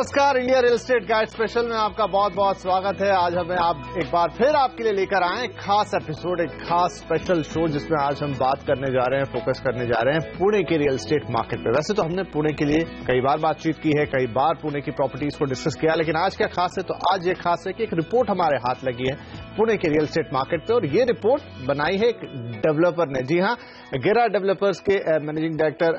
नमस्कार, India real estate guide special में आपका बहुत बहुत स्वागत है। आज हमें आप एक बार फिर आपके लिए लेकर आए खास एपिसोड, एक खास स्पेशल शो जिसमें आज हम बात करने जा रहे हैं, फोकस करने जा रहे हैं पुणे के रियल एस्टेट मार्केट पे। वैसे तो हमने पुणे के लिए कई बार बातचीत की है, कई बार पुणे की प्रॉपर्टीज को डिस्कस किया, लेकिन आज क्या खास है? तो आज ये खास है कि एक रिपोर्ट हमारे हाथ लगी है पुणे के रियल एस्टेट मार्केट पे, और ये रिपोर्ट बनाई है एक डेवलपर ने। जी हाँ, गेरा डेवलपर्स के मैनेजिंग डायरेक्टर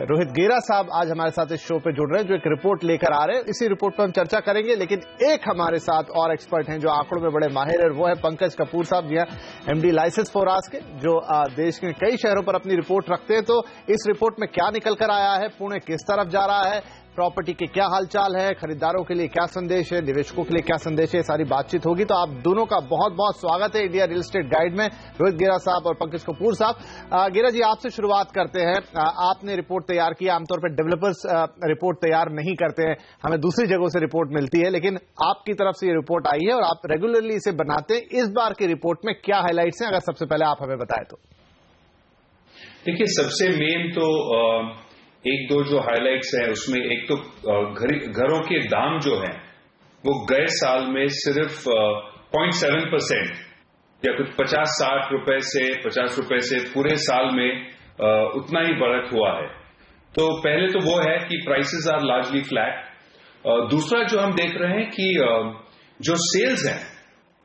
रोहित गेरा साहब आज हमारे साथ इस शो पे जुड़ रहे हैं, जो एक रिपोर्ट लेकर आ रहे हैं। इसी रिपोर्ट पर हम चर्चा करेंगे, लेकिन एक हमारे साथ और एक्सपर्ट हैं जो आंकड़ों में बड़े माहिर है, वो है पंकज कपूर साहब। जी हाँ, एमडी लाइसेंस फोरास के, जो देश के कई शहरों पर अपनी रिपोर्ट रखते हैं। तो इस रिपोर्ट में क्या निकल कर आया है, पुणे किस तरफ जा रहा है, प्रॉपर्टी के क्या हालचाल है, खरीदारों के लिए क्या संदेश है, निवेशकों के लिए क्या संदेश है, सारी बातचीत होगी। तो आप दोनों का बहुत बहुत स्वागत है इंडिया रियल एस्टेट गाइड में, रोहित गेरा साहब और पंकज कपूर साहब। गेरा जी, आपसे शुरुआत करते हैं। आपने रिपोर्ट तैयार की। आमतौर पर डेवलपर्स रिपोर्ट तैयार नहीं करते हैं, हमें दूसरी जगहों से रिपोर्ट मिलती है, लेकिन आपकी तरफ से ये रिपोर्ट आई है और आप रेगुलरली इसे बनाते हैं। इस बार की रिपोर्ट में क्या हाईलाइट्स हैं, अगर सबसे पहले आप हमें बताएं तो। देखिए, सबसे मेन तो एक दो जो हाइलाइट्स हैं उसमें एक तो घरों के दाम जो हैं वो गए साल में सिर्फ 0.7% या कुछ 50-60 रुपए से 50 रुपए से पूरे साल में उतना ही बढ़त हुआ है। तो पहले तो वो है कि प्राइसेस आर लार्जली फ्लैट। दूसरा जो हम देख रहे हैं कि जो सेल्स हैं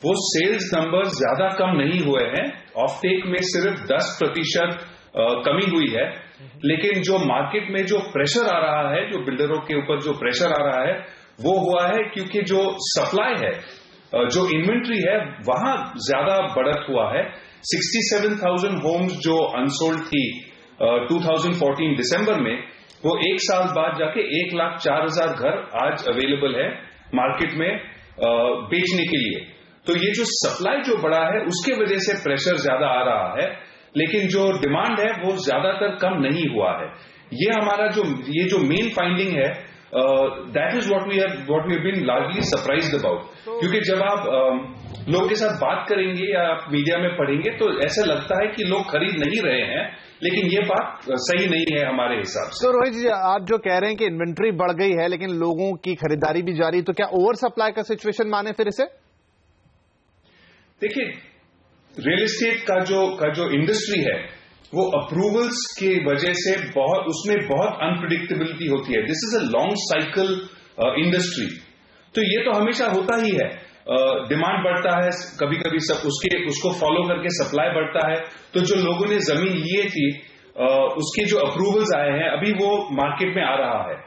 वो सेल्स नंबर ज्यादा कम नहीं हुए हैं। ऑफ टेक में सिर्फ 10% कमी हुई है, लेकिन जो मार्केट में जो प्रेशर आ रहा है, जो बिल्डरों के ऊपर जो प्रेशर आ रहा है, वो हुआ है क्योंकि जो सप्लाई है, जो इन्वेंट्री है, वहां ज्यादा बढ़त हुआ है। 67,000 होम्स जो अनसोल्ड थी 2014 दिसंबर में, वो एक साल बाद जाके 1,04,000 घर आज अवेलेबल है मार्केट में बेचने के लिए। तो ये जो सप्लाई जो बढ़ा है उसके वजह से प्रेशर ज्यादा आ रहा है, लेकिन जो डिमांड है वो ज्यादातर कम नहीं हुआ है। ये हमारा ये जो मेन फाइंडिंग है, that is what we have been largely surprised about. क्योंकि जब आप लोगों के साथ बात करेंगे या आप मीडिया में पढ़ेंगे तो ऐसा लगता है कि लोग खरीद नहीं रहे हैं, लेकिन ये बात सही नहीं है हमारे हिसाब से। तो रोहित जी, आप जो कह रहे हैं कि इन्वेंट्री बढ़ गई है लेकिन लोगों की खरीदारी भी जारी, तो क्या ओवर सप्लाई का सिचुएशन माने फिर इसे? देखिए, रियल एस्टेट का जो इंडस्ट्री है वो अप्रूवल्स की वजह से उसमें बहुत अनप्रिडिक्टेबिलिटी होती है। This is a long cycle industry. तो ये तो हमेशा होता ही है। डिमांड बढ़ता है, कभी कभी सब उसको फॉलो करके सप्लाई बढ़ता है। तो जो लोगों ने जमीन लिए थी उसके जो अप्रूवल्स आए हैं अभी वो मार्केट में आ रहा है।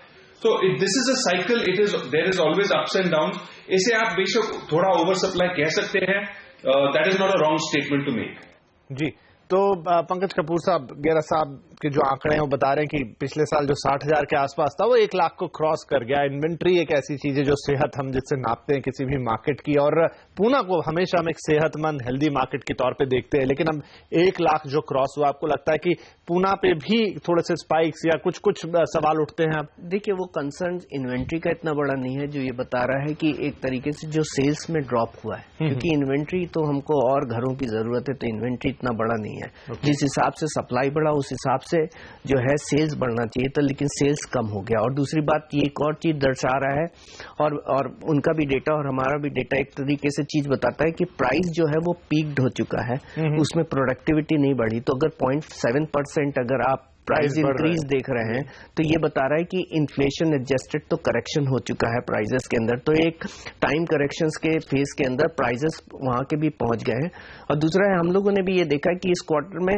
तो this is a cycle, there is always ups and down. इसे आप बेशक थोड़ा ओवर सप्लाई कह सकते हैं, that is not a wrong statement to make. जी, तो पंकज कपूर साहब, गेरा साहब के जो आंकड़े हैं वो बता रहे हैं कि पिछले साल जो 60,000 के आसपास था वो 1 लाख को क्रॉस कर गया। इन्वेंट्री एक ऐसी चीज है जो सेहत हम जिससे नापते हैं किसी भी मार्केट की, और पूना को हमेशा हम एक सेहतमंद हेल्दी मार्केट के तौर पे देखते हैं, लेकिन अब 1 लाख जो क्रॉस हुआ, आपको लगता है कि पूना पे भी थोड़े से स्पाइक्स या कुछ सवाल उठते हैं? अब देखिए, वो कंसर्न इन्वेंट्री का इतना बड़ा नहीं है, जो ये बता रहा है कि एक तरीके से जो सेल्स में ड्रॉप हुआ है, क्योंकि इन्वेंट्री तो हमको और घरों की जरूरत है, तो इन्वेंट्री इतना बड़ा नहीं है। जिस हिसाब से सप्लाई बढ़ा उस हिसाब से जो है सेल्स बढ़ना चाहिए था, लेकिन सेल्स कम हो गया। और दूसरी बात, ये एक और चीज दर्शा रहा है, और उनका भी डेटा और हमारा भी डेटा एक तरीके से चीज बताता है कि प्राइस जो है वो पीक्ड हो चुका है, उसमें प्रोडक्टिविटी नहीं बढ़ी। तो अगर 0.7% अगर आप प्राइस इंक्रीज देख रहे हैं तो ये बता रहा है कि इन्फ्लेशन एडजस्टेड तो करेक्शन हो चुका है प्राइजेस के अंदर। तो एक टाइम करेक्शंस के फेज के अंदर प्राइजेस वहां के भी पहुंच गए हैं। और दूसरा है, हम लोगों ने भी ये देखा कि इस क्वार्टर में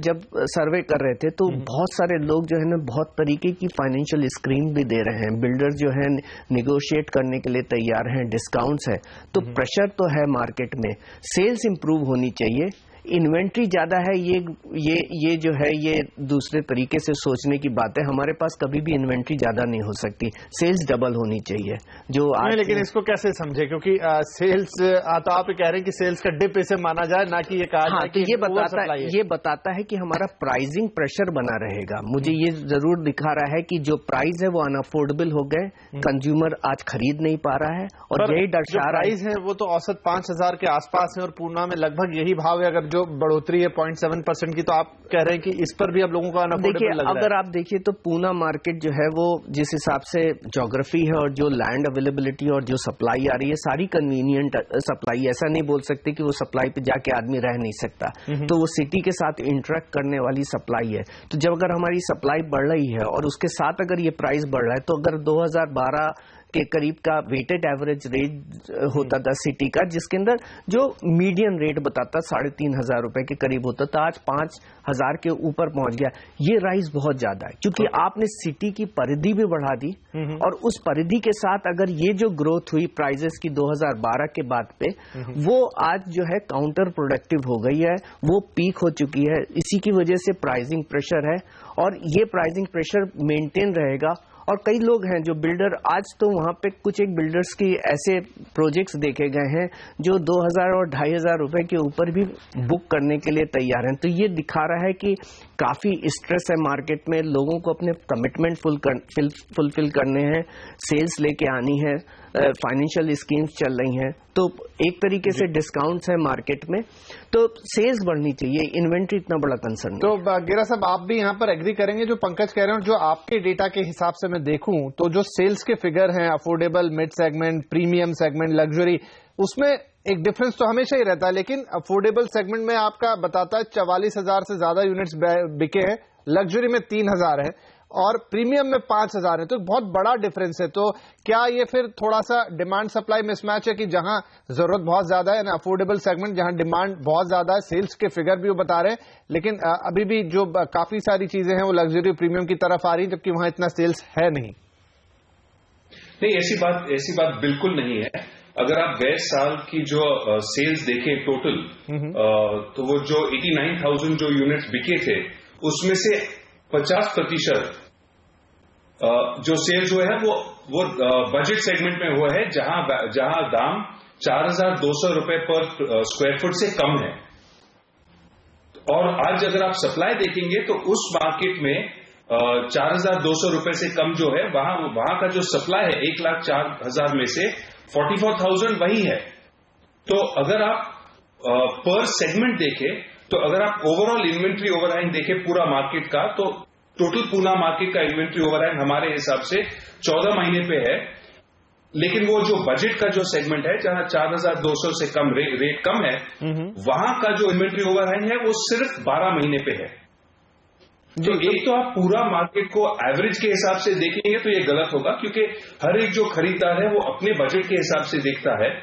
जब सर्वे कर रहे थे तो बहुत सारे लोग जो है ना बहुत तरीके की फाइनेंशियल स्क्रीन भी दे रहे हैं। बिल्डर जो है निगोशिएट करने के लिए तैयार हैं, डिस्काउंट्स है, तो प्रेशर तो है मार्केट में। सेल्स इंप्रूव होनी चाहिए, इन्वेंट्री ज्यादा है, ये जो है ये दूसरे तरीके से सोचने की बात है। हमारे पास कभी भी इन्वेंट्री ज्यादा नहीं हो सकती, सेल्स डबल होनी चाहिए जो आज। लेकिन इसको कैसे समझे, क्योंकि सेल्स तो आप कह रहे हैं कि सेल्स का डिप इसे माना जाए, ना कि ये कहा जाए कि ये बताता है कि हमारा प्राइसिंग प्रेशर बना रहेगा। मुझे ये जरूर दिखा रहा है कि जो प्राइस है वो अनअफोर्डेबल हो गए, कंज्यूमर आज खरीद नहीं पा रहा है, और यही दर्शा रहा है। प्राइस है वो तो औसत 5,000 के आसपास है और पूना में लगभग यही भाव है। अगर जो बढ़ोतरी है 0.7% की, तो आप कह रहे हैं कि इस पर भी अब लोगों का अनअफोर्डेबल लग रहा है। अगर आप देखिए तो पूना मार्केट जो है वो जिस हिसाब से ज्योग्राफी है और जो लैंड अवेलेबिलिटी और जो सप्लाई आ रही है, सारी कन्वीनियंट सप्लाई, ऐसा नहीं बोल सकते कि वो सप्लाई पे जाके आदमी रह नहीं सकता, तो वो सिटी के साथ इंटरेक्ट करने वाली सप्लाई है। तो जब अगर हमारी सप्लाई बढ़ रही है और उसके साथ अगर ये प्राइस बढ़ रहा है, तो अगर 2012 के करीब का वेटेड एवरेज रेट होता था सिटी का, जिसके अंदर जो मीडियन रेट बताता 3,500 रुपए के करीब होता था, आज 5,000 के ऊपर पहुंच गया। ये राइज बहुत ज्यादा है क्योंकि आपने सिटी की परिधि भी बढ़ा दी और उस परिधि के साथ अगर ये जो ग्रोथ हुई प्राइजेस की 2012 के बाद पे, वो आज जो है काउंटर प्रोडक्टिव हो गई है, वो पीक हो चुकी है। इसी की वजह से प्राइसिंग प्रेशर है और ये प्राइसिंग प्रेशर मेंटेन रहेगा। और कई लोग हैं जो बिल्डर, आज तो वहां पे कुछ एक बिल्डर्स की ऐसे प्रोजेक्ट्स देखे गए हैं जो 2,000 और 2,500 रुपए के ऊपर भी बुक करने के लिए तैयार हैं। तो ये दिखा रहा है कि काफी स्ट्रेस है मार्केट में, लोगों को अपने कमिटमेंट फुलफिल करने हैं, सेल्स लेके आनी है, फाइनेंशियल स्कीम्स चल रही हैं, तो एक तरीके से डिस्काउंट्स है मार्केट में, तो सेल्स बढ़नी चाहिए, इन्वेंट्री इतना बड़ा कंसर्न। तो गेरा साहब, आप भी यहाँ पर एग्री करेंगे जो पंकज कह रहे हैं? जो आपके डेटा के हिसाब से मैं देखूं तो जो सेल्स के फिगर हैं, affordable, mid segment, premium segment, luxury, उसमें एक डिफरेंस तो हमेशा ही रहता है, लेकिन अफोर्डेबल सेगमेंट में आपका बताता है 44,000 से ज्यादा यूनिट्स बिके हैं, लग्जरी में 3,000 है और प्रीमियम में 5,000 है। तो बहुत बड़ा डिफरेंस है। तो क्या ये फिर थोड़ा सा डिमांड सप्लाई मिसमैच है कि जहां जरूरत बहुत ज्यादा है, अफोर्डेबल सेगमेंट जहां डिमांड बहुत ज्यादा है, सेल्स के फिगर भी वो बता रहे हैं, लेकिन अभी भी जो काफी सारी चीजें हैं वो लग्जरी प्रीमियम की तरफ आ रही है, जबकि वहां इतना सेल्स है नहीं? नहीं, ऐसी बात बिल्कुल नहीं है। अगर आप गए साल की जो सेल्स देखें टोटल, तो वो जो 89,000 जो यूनिट्स बिके थे, उसमें से 50% जो सेल्स हुए हैं वो बजट सेगमेंट में हुआ है, जहां दाम 4,200 रुपए पर स्क्वायर फुट से कम है। और आज अगर आप सप्लाई देखेंगे तो उस मार्केट में 4,200 रुपए से कम जो है, वहां का जो सप्लाई है 1,04,000 में से 44,000 वही है। तो अगर आप पर सेगमेंट देखें, तो अगर आप ओवरऑल इन्वेंट्री ओवरहैंग देखें पूरा मार्केट का, तो टोटल पूना मार्केट का इन्वेंट्री ओवरहैंग हमारे हिसाब से 14 महीने पे है। लेकिन वो जो बजट का जो सेगमेंट है, जहां 4,200 से कम रेट कम है, वहां का जो इन्वेंट्री ओवरहैंग है वो सिर्फ 12 महीने पे है। तो एक तो आप पूरा मार्केट को एवरेज के हिसाब से देखेंगे तो ये गलत होगा, क्योंकि हर एक जो खरीदार है वो अपने बजट के हिसाब से देखता है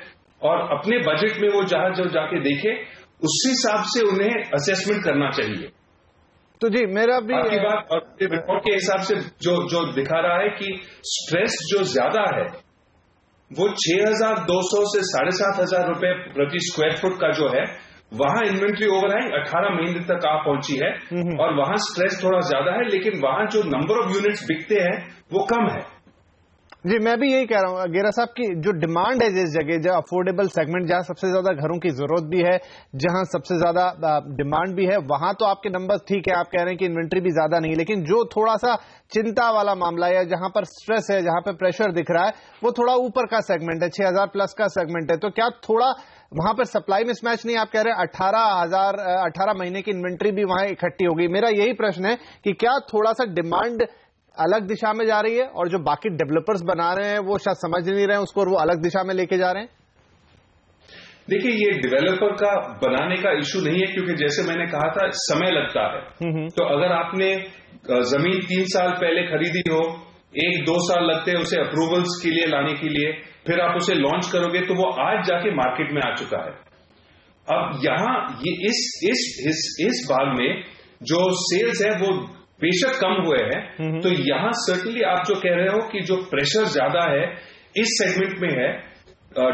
और अपने बजट में वो जहां जो जाके देखे, उस हिसाब से उन्हें असेसमेंट करना चाहिए। तो जी, मेरा भी आपकी बात और रिपोर्ट के हिसाब से जो दिखा रहा है कि स्ट्रेस जो ज्यादा है वो 6,200 से 7,500 रुपए प्रति स्क्वायर फुट का जो है, वहां इन्वेंट्री ओवरहैंग 18 महीने तक आ पहुंची है और वहां स्ट्रेस थोड़ा ज्यादा है, लेकिन वहां जो नंबर ऑफ यूनिट्स बिकते हैं वो कम है। जी, मैं भी यही कह रहा हूं गेरा साहब की जो डिमांड है जिस जगह, जो अफोर्डेबल सेगमेंट जहां सबसे ज्यादा घरों की जरूरत भी है, जहां सबसे ज्यादा डिमांड भी है, वहां तो आपके नंबर ठीक है, आप कह रहे हैं कि इन्वेंट्री भी ज्यादा नहीं, लेकिन जो थोड़ा सा चिंता वाला मामला है, जहां पर स्ट्रेस है, जहां पर प्रेशर दिख रहा है, वो थोड़ा ऊपर का सेगमेंट है, 6,000 प्लस का सेगमेंट है। तो क्या थोड़ा वहां पर सप्लाई मिसमैच नहीं? आप कह रहे हैं 18 महीने की इन्वेंट्री भी वहां इकट्ठी होगी। मेरा यही प्रश्न है कि क्या थोड़ा सा डिमांड अलग दिशा में जा रही है और जो बाकी डेवलपर्स बना रहे हैं वो शायद समझ नहीं रहे हैं उसको और वो अलग दिशा में लेके जा रहे हैं? देखिए, ये डेवलपर का बनाने का इशू नहीं है, क्योंकि जैसे मैंने कहा था, समय लगता है। तो अगर आपने जमीन 3 साल पहले खरीदी हो, 1-2 साल लगते हैं उसे अप्रूवल्स के लिए लाने के लिए, फिर आप उसे लॉन्च करोगे तो वो आज जाके मार्केट में आ चुका है। अब यहां ये इस भाग में जो सेल्स है वो बेशक कम हुए हैं, तो यहां सर्टनली आप जो कह रहे हो कि जो प्रेशर ज्यादा है इस सेगमेंट में है,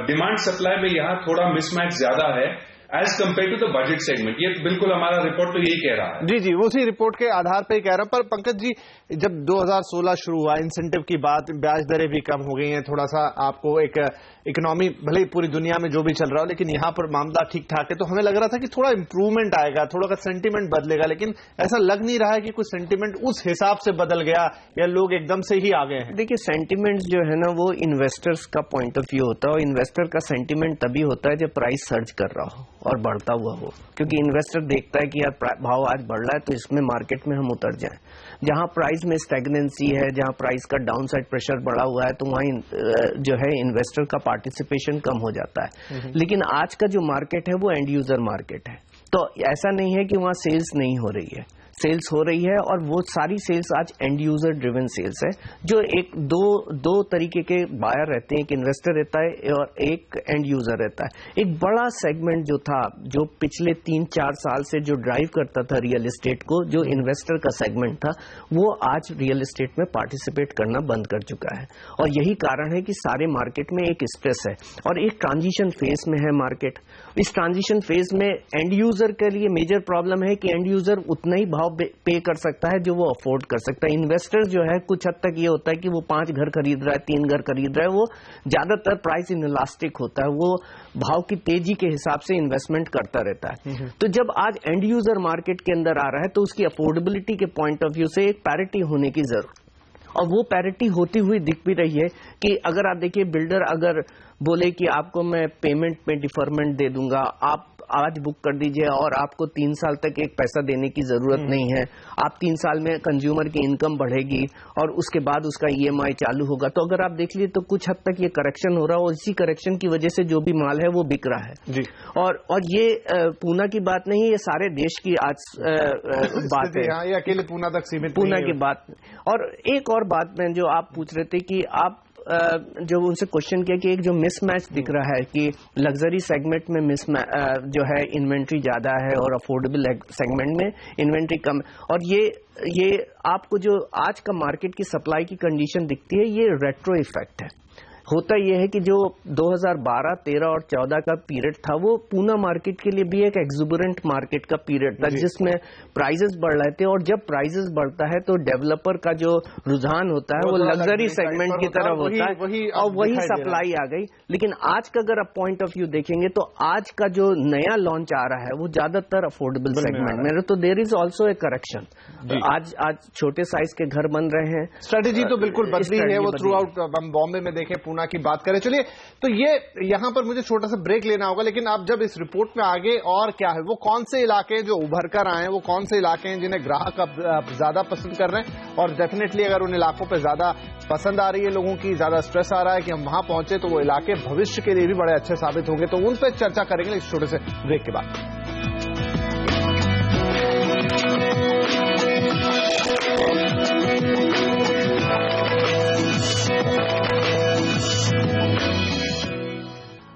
डिमांड सप्लाई में यहां थोड़ा मिसमैच ज्यादा है as compare to the budget segment. ये बिल्कुल हमारा रिपोर्ट तो यही कह रहा है। जी, उसी रिपोर्ट के आधार पर ही कह रहा हूं। पर पंकज जी, जब 2016 शुरू हुआ, इंसेंटिव की बात, ब्याज दरें भी कम हो गई हैं, थोड़ा सा आपको एक इकोनॉमी, भले ही पूरी दुनिया में जो भी चल रहा हो, लेकिन यहां पर मामला ठीक ठाक है, तो हमें लग रहा था कि थोड़ा इंप्रूवमेंट आएगा, थोड़ा का सेंटीमेंट बदलेगा, लेकिन ऐसा लग नहीं रहा है कि कुछ सेंटीमेंट उस हिसाब से बदल गया या लोग एकदम से ही आ गए हैं। देखिए, सेंटीमेंट जो है ना वो इन्वेस्टर्स का पॉइंट ऑफ व्यू होता है और इन्वेस्टर का सेंटीमेंट तभी होता है जब प्राइस सर्ज कर रहा हो, और बढ़ता हुआ हो, क्योंकि इन्वेस्टर देखता है कि यार भाव आज बढ़ रहा है तो इसमें मार्केट में हम उतर जाएं। जहां प्राइस में स्टैग्नेंसी है, जहां प्राइस का डाउन साइड प्रेशर बढ़ा हुआ है, तो वहीं जो है इन्वेस्टर का पार्टिसिपेशन कम हो जाता है। लेकिन आज का जो मार्केट है वो एंड यूजर मार्केट है, तो ऐसा नहीं है कि वहां सेल्स नहीं हो रही है, सेल्स हो रही है, और वो सारी सेल्स आज एंड यूजर ड्रिवन सेल्स है। जो एक दो तरीके के बायर रहते हैं, एक इन्वेस्टर रहता है और एक एंड यूजर रहता है। एक बड़ा सेगमेंट जो था, जो पिछले 3-4 साल से जो ड्राइव करता था रियल एस्टेट को, जो इन्वेस्टर का सेगमेंट था, वो आज रियल एस्टेट में पार्टिसिपेट करना बंद कर चुका है। और यही कारण है कि सारे मार्केट में एक स्ट्रेस है और एक ट्रांजिशन फेज में है मार्केट। इस ट्रांजिशन फेज में एंड यूजर के लिए मेजर प्रॉब्लम है कि एंड यूजर उतना ही भाव पे कर सकता है जो वो अफोर्ड कर सकता है। इन्वेस्टर जो है कुछ हद तक ये होता है कि वो 5 घर खरीद रहा है, 3 घर खरीद रहा है, वो ज्यादातर प्राइस इनइलास्टिक होता है, वो भाव की तेजी के हिसाब से इन्वेस्टमेंट करता रहता है। तो जब आज एंड यूजर मार्केट के अंदर आ रहा है तो उसकी अफोर्डेबिलिटी के पॉइंट ऑफ व्यू से एक पैरिटी होने की जरूरत, और वो पैरिटी होती हुई दिख भी रही है कि अगर आप देखिए, बिल्डर अगर बोले कि आपको मैं पेमेंट में डिफरमेंट दे दूंगा, आप आज बुक कर दीजिए और आपको 3 साल तक एक पैसा देने की जरूरत नहीं है, आप 3 साल में कंज्यूमर की इनकम बढ़ेगी और उसके बाद उसका EMI चालू होगा, तो अगर आप देख लिए तो कुछ हद तक ये करेक्शन हो रहा है और इसी करेक्शन की वजह से जो भी माल है वो बिक रहा है जी। और ये पूना की बात नहीं है, ये सारे देश की आज बात है, ये अकेले पूना तक सीमित, पूना की बात। और एक और बात में जो आप पूछ रहे थे कि आप जो उनसे क्वेश्चन किया कि एक जो मिसमैच दिख रहा है कि लग्जरी सेगमेंट में जो है इन्वेंट्री ज्यादा है और अफोर्डेबल सेगमेंट में इन्वेंट्री कम, और ये आपको जो आज का मार्केट की सप्लाई की कंडीशन दिखती है, ये रेट्रो इफेक्ट है। होता यह है कि जो 2012, 13 और 14 का पीरियड था, वो पूना मार्केट के लिए भी एक एक्सुबरेंट मार्केट का पीरियड था जिसमें प्राइसेस बढ़ रहे थे, और जब प्राइसेस बढ़ता है तो डेवलपर का जो रुझान होता है वो लग्जरी सेगमेंट की तरफ होता है और वही सप्लाई आ गई। लेकिन आज का अगर आप पॉइंट ऑफ व्यू देखेंगे तो आज का जो नया लॉन्च आ रहा है वो ज्यादातर अफोर्डेबल सेगमेंट में, तो there is also a correction. आज छोटे साइज के घर बन रहे हैं, स्ट्रेटेजी तो बिल्कुल बदली है वो थ्रू आउट। हम बॉम्बे में देखें, पूना की बात करें, चलिए तो ये यहां पर मुझे छोटा सा ब्रेक लेना होगा, लेकिन आप जब इस रिपोर्ट में आगे और क्या है, वो कौन से इलाके हैं जो उभर कर आए हैं, वो कौन से इलाके हैं जिन्हें ग्राहक अब ज्यादा पसंद कर रहे हैं, और डेफिनेटली अगर उन इलाकों पर ज्यादा पसंद आ रही है लोगों की, ज्यादा स्ट्रेस आ रहा है कि हम वहां पहुंचे, तो वो इलाके भविष्य के लिए भी बड़े अच्छे साबित होंगे, तो उन पर चर्चा करेंगे इस छोटे से ब्रेक के बाद।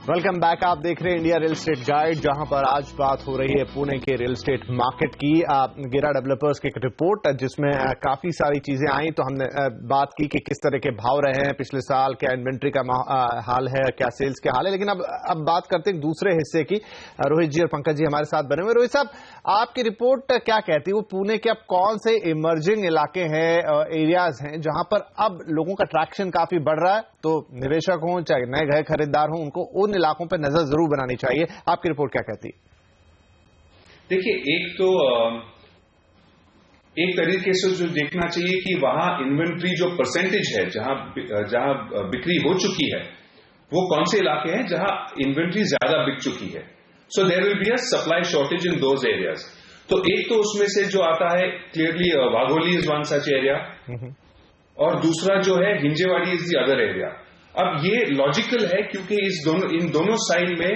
Welcome back. आप देख रहे हैं इंडिया रियल एस्टेट गाइड, जहां पर आज बात हो रही है पुणे के रियल एस्टेट मार्केट की। गिरा डेवलपर्स की एक रिपोर्ट जिसमें काफी सारी चीजें आई, तो हमने बात की कि किस तरह के भाव रहे हैं पिछले साल, क्या इन्वेंट्री का हाल है, क्या सेल्स के हाल है। लेकिन अब बात करते हैं दूसरे हिस्से की। रोहित जी और पंकज जी हमारे साथ बने हुए। रोहित साहब, आपकी रिपोर्ट क्या कहती है, वो पुणे के अब कौन से इमर्जिंग इलाके हैं, एरियाज हैं जहां पर अब लोगों का ट्रैक्शन काफी बढ़ रहा है, तो निवेशक हों चाहे नए घर खरीदार हों, उनको उन इलाकों पर नजर जरूर बनानी चाहिए। आपकी रिपोर्ट क्या कहती है? देखिए, एक तरीके से जो देखना चाहिए कि वहां इन्वेंट्री जो परसेंटेज है, जहां बिक्री हो चुकी है, वो कौन से इलाके हैं जहां इन्वेंट्री ज्यादा बिक चुकी है। So there will be a supply shortage in those areas. तो एक तो उसमें से जो आता है clearly Wagholi is one such area, और दूसरा जो है Hinjewadi is the other area. अब ये लॉजिकल है क्योंकि इन दोनों साइड में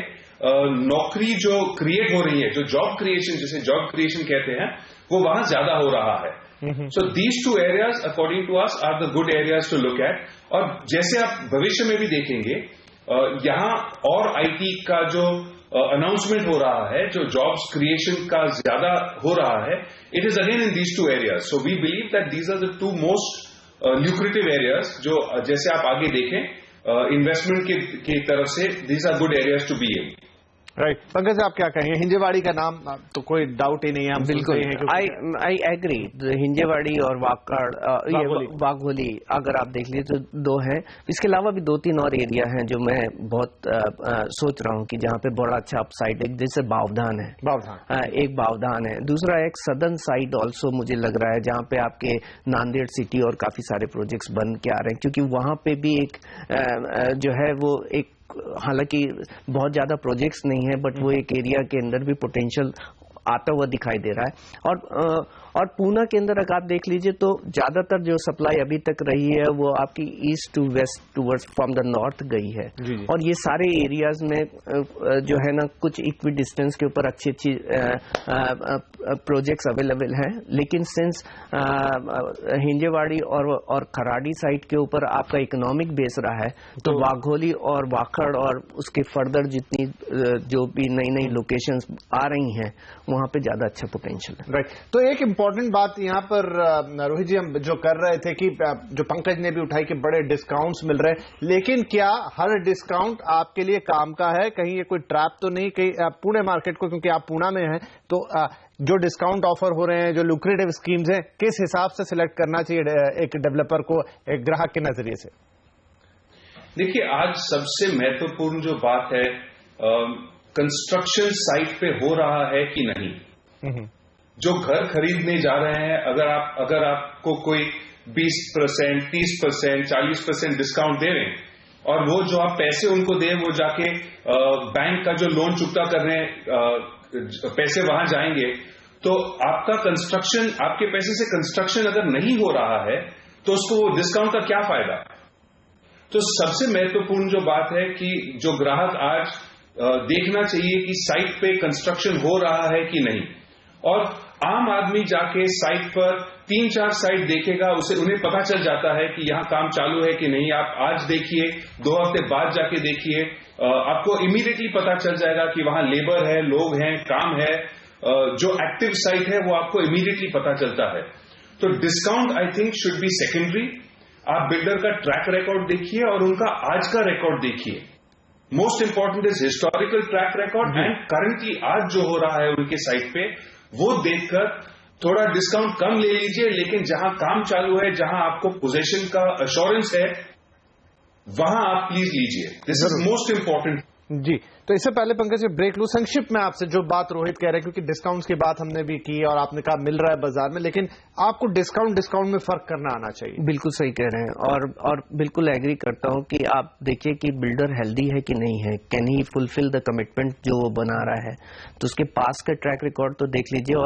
नौकरी जो क्रिएट हो रही है, जो जॉब क्रिएशन, जिसे जॉब क्रिएशन कहते हैं, वो वहां ज्यादा हो रहा है। So these two areas according to us are the good areas to look at. और जैसे आप भविष्य में भी देखेंगे, यहां और आईटी का जो अनाउंसमेंट हो रहा है, जो जॉब्स क्रिएशन का ज्यादा हो रहा है, it is again in these two areas. So we believe that these are the two most lucrative areas, जो जैसे आप आगे देखें इन्वेस्टमेंट की तरफ से these are good areas to be in. Right. Pankaj आप क्या कहेंगे? हिंजेवाड़ी का नाम तो कोई डाउट ही नहीं है, बिल्कुल आई एग्री। हिंजेवाड़ी और वाघोली अगर आप देख लीजिए तो दो हैं, इसके अलावा भी 2-3 और एरिया हैं जो मैं बहुत सोच रहा हूं कि जहां पे बड़ा अच्छा अपसाइड है, जैसे बावधान है, एक बावधान है, दूसरा एक सदर्न साइड ऑल्सो मुझे लग रहा है जहां पे आपके नांदेड़ सिटी और काफी सारे प्रोजेक्ट्स बन के आ रहे हैं, क्योंकि वहां पे भी एक जो है वो एक हालांकि बहुत ज्यादा प्रोजेक्ट्स नहीं है, बट वो एक एरिया के अंदर भी पोटेंशियल आता हुआ दिखाई दे रहा है। और पूना के अंदर अगर आप देख लीजिए तो ज्यादातर जो सप्लाई अभी तक रही है वो आपकी east to west towards from the north गई है। और ये सारे एरियाज में जो है ना कुछ इक्वी डिस्टेंस के ऊपर अच्छी अच्छी प्रोजेक्ट्स अवेलेबल हैं, लेकिन सिंस हिंजेवाड़ी और खराड़ी साइड के ऊपर आपका इकोनॉमिक बेस रहा है, तो वाघोली और वाखड़ और उसके फर्दर जितनी जो भी नई नई लोकेशंस आ रही हैं वहां पे ज्यादा अच्छा पोटेंशियल है। राइट। तो एक इम्पॉर्टेंट बात यहाँ पर रोहित जी हम जो कर रहे थे कि जो पंकज ने भी उठाई कि बड़े डिस्काउंट्स मिल रहे हैं, लेकिन क्या हर डिस्काउंट आपके लिए काम का है? कहीं ये कोई ट्रैप तो नहीं? कहीं पुणे मार्केट को, क्योंकि आप पुणे में हैं, तो जो डिस्काउंट ऑफर हो रहे हैं, जो लुक्रेटिव स्कीम्स हैं, किस हिसाब से सिलेक्ट करना चाहिए एक डेवलपर को एक ग्राहक के नजरिए से? देखिए, आज सबसे महत्वपूर्ण जो बात है, कंस्ट्रक्शन साइट पे हो रहा है कि नहीं। जो घर खरीदने जा रहे हैं, अगर आपको कोई 20%, 30%, 40% डिस्काउंट दे रहे हैं, और वो जो आप पैसे उनको दे वो जाके बैंक का जो लोन चुकता कर रहे हैं, पैसे वहां जाएंगे, तो आपका कंस्ट्रक्शन, आपके पैसे से कंस्ट्रक्शन अगर नहीं हो रहा है तो उसको वो डिस्काउंट का क्या फायदा? तो सबसे महत्वपूर्ण जो बात है कि जो ग्राहक आज देखना चाहिए कि साइट पे कंस्ट्रक्शन हो रहा है कि नहीं। और आम आदमी जाके साइट पर 3-4 साइट देखेगा, उन्हें पता चल जाता है कि यहां काम चालू है कि नहीं। आप आज देखिए, 2 हफ्ते बाद जाके देखिए, आपको इमीडिएटली पता चल जाएगा कि वहां लेबर है, लोग हैं, काम है। जो एक्टिव साइट है वो आपको इमीडिएटली पता चलता है। तो discount I think should be secondary. आप बिल्डर का ट्रैक रिकॉर्ड देखिए और उनका आज का रिकॉर्ड देखिए। Most important is historical track record and currently आज जो हो रहा है उनके साइट पे, वो देखकर थोड़ा डिस्काउंट कम ले लीजिए, लेकिन जहां काम चालू है, जहां आपको पोजीशन का अश्योरेंस है, वहां आप प्लीज लीजिए। This is most important. जी, तो इससे पहले पंकज जी ब्रेक लूं, संक्षिप्त में आपसे जो बात रोहित कह रहे हैं, क्योंकि डिस्काउंट्स की बात हमने भी की और आपने कहा मिल रहा है बाजार में, लेकिन आपको डिस्काउंट में फर्क करना आना चाहिए। बिल्कुल सही कह रहे हैं और बिल्कुल एग्री करता हूं कि आप देखिए कि बिल्डर हेल्दी है कि नहीं है, can he fulfil the commitment जो वो बना रहा है। तो उसके पास का ट्रैक रिकॉर्ड तो देख लीजिए,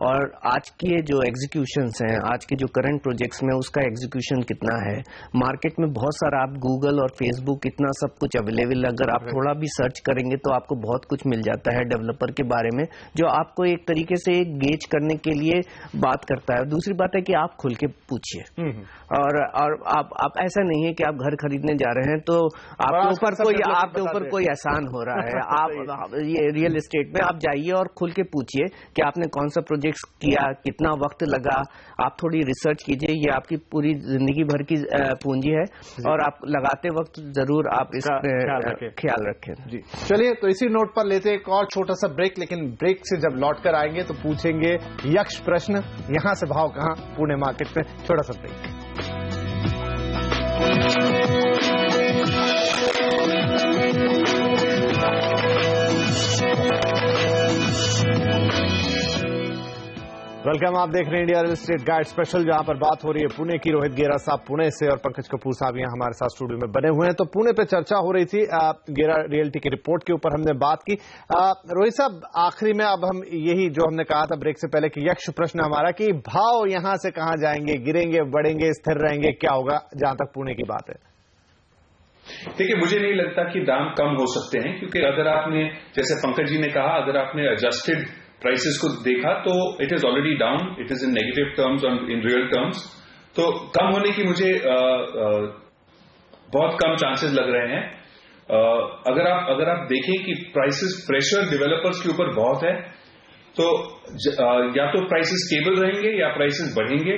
और आज के जो एग्जीक्यूशंस हैं, आज के जो करंट प्रोजेक्ट्स में उसका एग्जीक्यूशन कितना है। मार्केट में बहुत सारा, आप गूगल और फेसबुक इतना सब कुछ अवेलेबल, अगर आप थोड़ा भी सर्च करेंगे तो आपको बहुत कुछ मिल जाता है डेवलपर के बारे में, जो आपको एक तरीके से गेज करने के लिए बात करता है। दूसरी बात है कि आप खुल के पूछिए, और आप ऐसा नहीं है कि आप घर खरीदने जा रहे हैं तो आपके ऊपर कोई एहसान हो रहा है। आप ये रियल एस्टेट में आप जाइए और खुल के पूछिए कि आपने कौन सा प्रोजेक्ट किया, कितना वक्त लगा। आप थोड़ी रिसर्च कीजिए, ये आपकी पूरी जिंदगी भर की पूंजी है, और आप लगाते वक्त जरूर आप इसका ख्याल रखें। जी, चलिए, तो इसी नोट पर लेते हैं एक और छोटा सा ब्रेक, लेकिन ब्रेक से जब लौट कर आएंगे तो पूछेंगे यक्ष प्रश्न, यहां से भाव कहां, पुणे मार्केट में। छोटा सा ब्रेक। वेलकम, आप देख रहे हैं India real estate guide special, जहां पर बात हो रही है पुणे की। रोहित गेरा साहब पुणे से और पंकज कपूर साहब यहां हमारे साथ स्टूडियो में बने हुए हैं। तो पुणे पे चर्चा हो रही थी, गेरा रियल्टी की रिपोर्ट के ऊपर हमने बात की। रोहित साहब, आखिरी में अब हम यही जो हमने कहा था ब्रेक से पहले कि यक्ष प्रश्न हमारा कि भाव यहां से कहां जाएंगे, गिरेंगे, बढ़ेंगे, स्थिर रहेंगे, क्या होगा जहां तक पुणे की बात है? देखिए, मुझे नहीं लगता कि दाम कम हो सकते हैं, क्योंकि अगर आपने, जैसे पंकज जी ने कहा, अगर आपने एडजस्टेड प्राइसेस को देखा तो it is already down, it is in negative terms और इन रियल टर्म्स। तो कम होने की मुझे बहुत कम चांसेस लग रहे हैं। अगर आप देखें कि प्राइसेस प्रेशर डेवलपर्स के ऊपर बहुत है, तो या तो प्राइसेस स्टेबल रहेंगे या प्राइसेस बढ़ेंगे।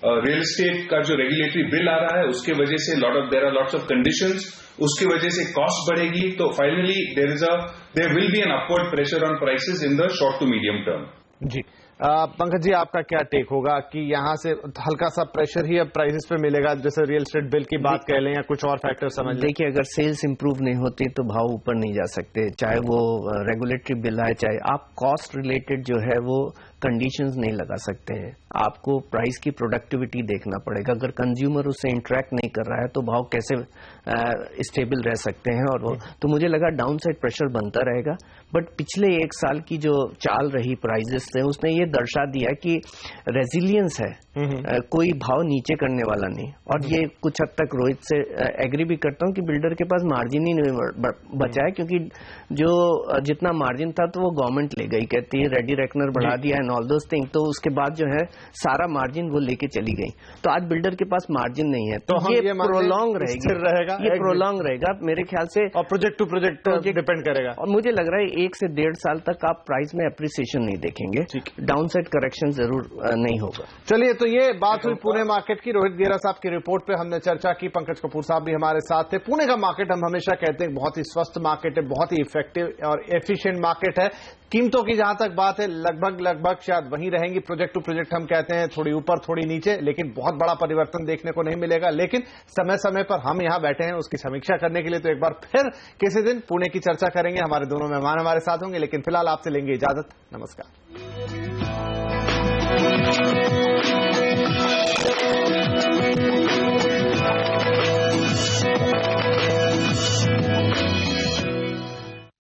रियल एस्टेट का जो रेगुलेटरी बिल आ रहा है उसके वजह से there are lots of conditions, उसकी वजह से कॉस्ट बढ़ेगी। तो finally there will be an upward pressure on prices in the short to medium term. जी, पंकज जी, आपका क्या टेक होगा कि यहां से हल्का सा प्रेशर ही अब प्राइसेस पे मिलेगा, जैसे रियल एस्टेट बिल की बात कह लें या कुछ और फैक्टर समझ लें? देखिए, अगर सेल्स इंप्रूव नहीं होती तो भाव ऊपर नहीं जा सकते, चाहे वो रेगुलेटरी बिल है, चाहे आप कॉस्ट रिलेटेड जो है वो कंडीशंस नहीं लगा सकते हैं। आपको प्राइस की प्रोडक्टिविटी देखना पड़ेगा। अगर कंज्यूमर उससे इंटरेक्ट नहीं कर रहा है तो भाव कैसे स्टेबल रह सकते हैं। और वो तो मुझे लगा डाउन साइड प्रेशर बनता रहेगा। बट पिछले एक साल की जो चाल रही प्राइजेस से, उसने ये दर्शा दिया कि रेजिलियंस है, कोई भाव नीचे करने वाला नहीं। और ये कुछ हद तक रोहित से एग्री भी करता हूं कि बिल्डर के पास मार्जिन ही नहीं बचा है, क्योंकि जो जितना मार्जिन था तो वो गवर्नमेंट ले गई, कहती है रेडी रेकनर बढ़ा दिया एंड ऑल दोस थिंग। तो उसके बाद जो है सारा मार्जिन वो लेके चली गई। तो आज बिल्डर के पास मार्जिन नहीं है, तो ये प्रोलॉन्ग रहेगा, ये प्रोलॉन्ग रहेगा मेरे ख्याल से। और प्रोजेक्ट टू प्रोजेक्ट डिपेंड करेगा। और मुझे लग रहा है 1 से 1.5 साल तक आप प्राइस में अप्रिसिएशन नहीं देखेंगे, डाउन साइड करेक्शन जरूर नहीं होगा। चलिए, तो ये बात हुई पुणे मार्केट की। रोहित गेरा साहब की रिपोर्ट पे हमने चर्चा की, पंकज कपूर साहब भी हमारे साथ थे। पुणे का मार्केट हम हमेशा कहते हैं बहुत ही स्वस्थ मार्केट है, बहुत ही इफेक्टिव और एफिशिएंट मार्केट है। कीमतों की जहां तक बात है लगभग शायद वहीं रहेंगी। प्रोजेक्ट टू प्रोजेक्ट हम कहते हैं थोड़ी ऊपर थोड़ी नीचे, लेकिन बहुत बड़ा परिवर्तन देखने को नहीं मिलेगा। लेकिन समय समय पर हम यहां बैठे हैं उसकी समीक्षा करने के लिए, तो एक बार फिर किसी दिन पुणे की चर्चा करेंगे। हमारे दोनों मेहमान हमारे साथ होंगे, लेकिन फिलहाल आपसे लेंगे इजाजत। नमस्कार।